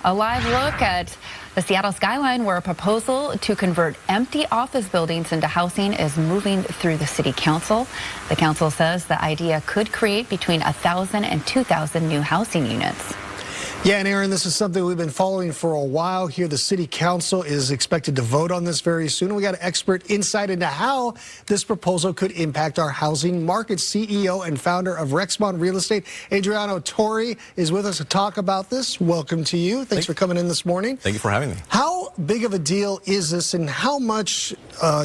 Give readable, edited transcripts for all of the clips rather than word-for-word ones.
A live look at the Seattle skyline, where a proposal to convert empty office buildings into housing is moving through the city council. The council says the idea could create between 1,000 and 2,000 new housing units. Yeah, and Aaron, this is something we've been following for a while here. The city council is expected to vote on this very soon. We got an expert insight into how this proposal could impact our housing market. CEO and founder of Rexmont Real Estate, Adriano Tori, is with us to talk about this. Welcome to you. Thanks for coming in this morning. Thank you for having me. How big of a deal is this, and how much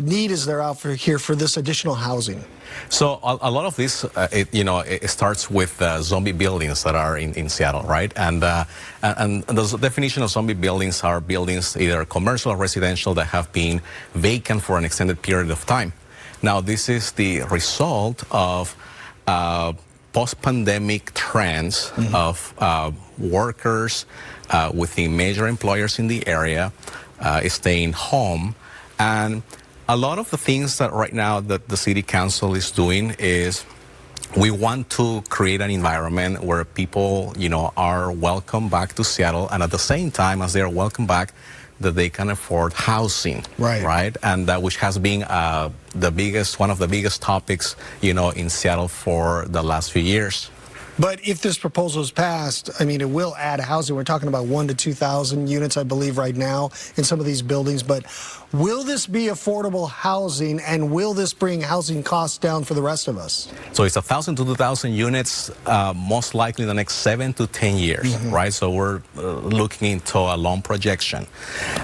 need is there out here for this additional housing? So a lot of this, it starts with zombie buildings that are in Seattle, right? And the definition of zombie buildings are buildings, either commercial or residential, that have been vacant for an extended period of time. Now, this is the result of post-pandemic trends of workers within major employers in the area staying home. And a lot of the things that right now that the city council is doing is we want to create an environment where people, are welcome back to Seattle, and at the same time as they are welcome back, that they can afford housing, right? And which has been one of the biggest topics, in Seattle for the last few years. But if this proposal is passed, I mean, it will add housing. We're talking about 1,000 to 2,000 units, I believe, right now in some of these buildings. But will this be affordable housing, and will this bring housing costs down for the rest of us? So it's 1,000 to 2,000 units, most likely in the next 7 to 10 years, right? So we're looking into a long projection.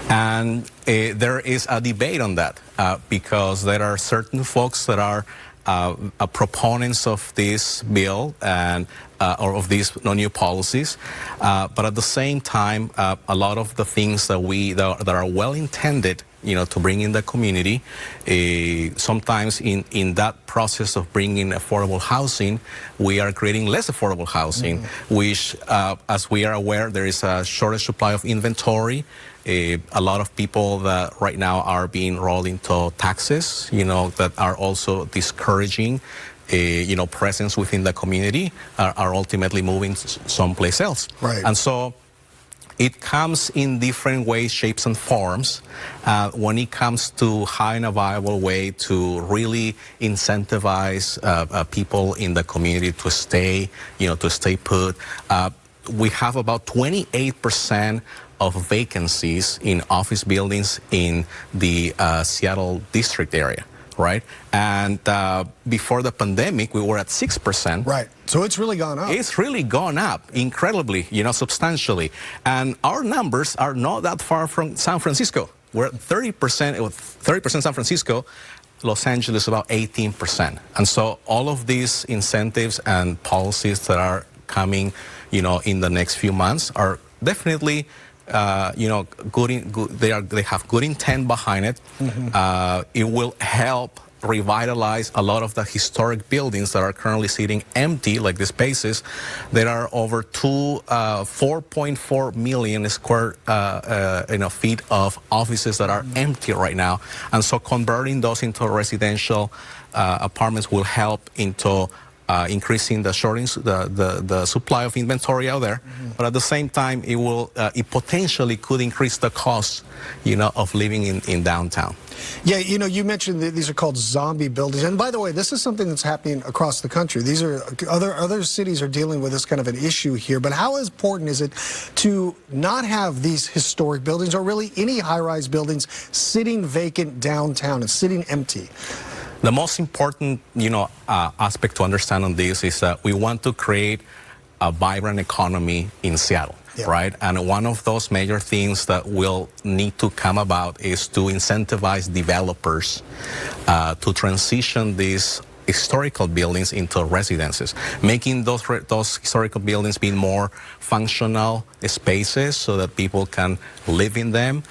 And there is a debate on that because there are certain folks that are proponents of this bill and or of these new policies, but at the same time, a lot of the things that are well intended, to bring in the community, sometimes in that process of bringing affordable housing, we are creating less affordable housing, which, as we are aware, there is a shortage supply of inventory. A lot of people that right now are being rolled into taxes, that are also discouraging, presence within the community, are ultimately moving someplace else. Right. And so it comes in different ways, shapes, and forms. When it comes to having a viable way to really incentivize people in the community to stay, to stay put, we have about 28% of vacancies in office buildings in the Seattle district area, right? And before the pandemic, we were at 6%. Right. So it's really gone up. It's really gone up incredibly, substantially. And our numbers are not that far from San Francisco. We're at 30% San Francisco, Los Angeles about 18%. And so all of these incentives and policies that are coming, in the next few months are definitely they have good intent behind it. It will help revitalize a lot of the historic buildings that are currently sitting empty, like the spaces. There are over 4.4 million square feet of offices that are empty right now, and so converting those into residential apartments will help into increasing the the supply of inventory out there, but at the same time, it potentially could increase the cost, of living in downtown. Yeah, you mentioned that these are called zombie buildings, and by the way, this is something that's happening across the country. These are other cities are dealing with this kind of an issue here. But how important is it to not have these historic buildings, or really any high-rise buildings, sitting vacant downtown and sitting empty? The most important, aspect to understand on this is that we want to create a vibrant economy in Seattle, right? And one of those major things that will need to come about is to incentivize developers to transition these historical buildings into residences, making those historical buildings being more functional spaces so that people can live in them,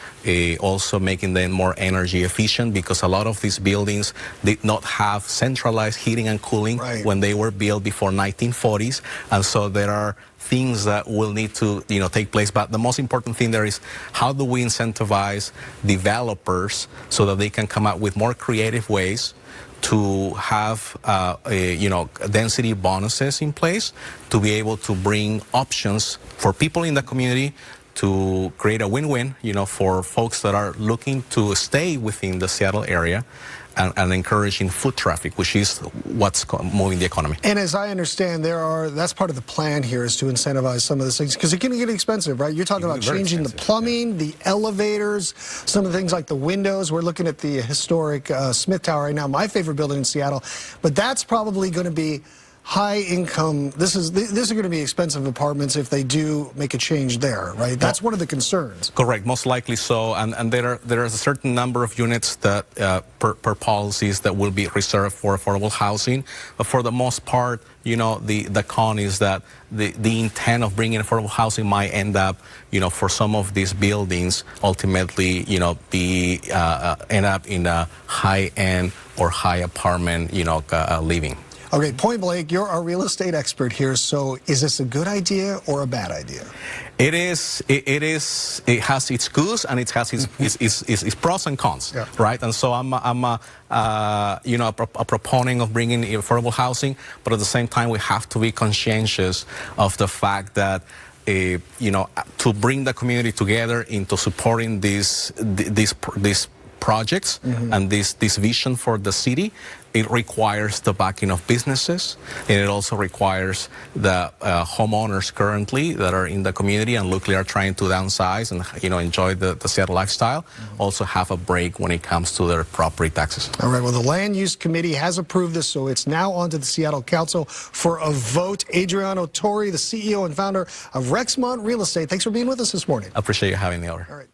also making them more energy efficient, because a lot of these buildings did not have centralized heating and cooling when they were built before 1940s, and so there are things that will need to take place. But the most important thing there is, how do we incentivize developers so that they can come up with more creative ways to have density bonuses in place to be able to bring options for people in the community to create a win-win, for folks that are looking to stay within the Seattle area, and encouraging foot traffic, which is what's moving the economy. And as I understand, that's part of the plan here, is to incentivize some of these things, because it can get expensive, right? You're talking about changing the plumbing, the elevators, some of the things like the windows. We're looking at the historic Smith Tower right now, my favorite building in Seattle, but that's probably going to be high income. These are going to be expensive apartments if they do make a change there, right? That's one of the concerns. Correct, most likely so. And there is a certain number of units that per policies that will be reserved for affordable housing. But for the most part, the con is that the intent of bringing affordable housing might end up, for some of these buildings, ultimately, end up in a high end or high apartment, living. Okay, point blank, you're our real estate expert here, so is this a good idea or a bad idea? It is. It has its goods and it has its pros and cons, right? And so I'm a proponent of bringing affordable housing, but at the same time we have to be conscientious of the fact that to bring the community together into supporting these projects and this vision for the city, it requires the backing of businesses, and it also requires the homeowners currently that are in the community and locally are trying to downsize and enjoy the Seattle lifestyle, also have a break when it comes to their property taxes. All right, well, the Land Use Committee has approved this, so it's now on to the Seattle Council for a vote. Adriano Tori, the CEO and founder of Rexmont Real Estate, thanks for being with us this morning. I appreciate you having me over. All right.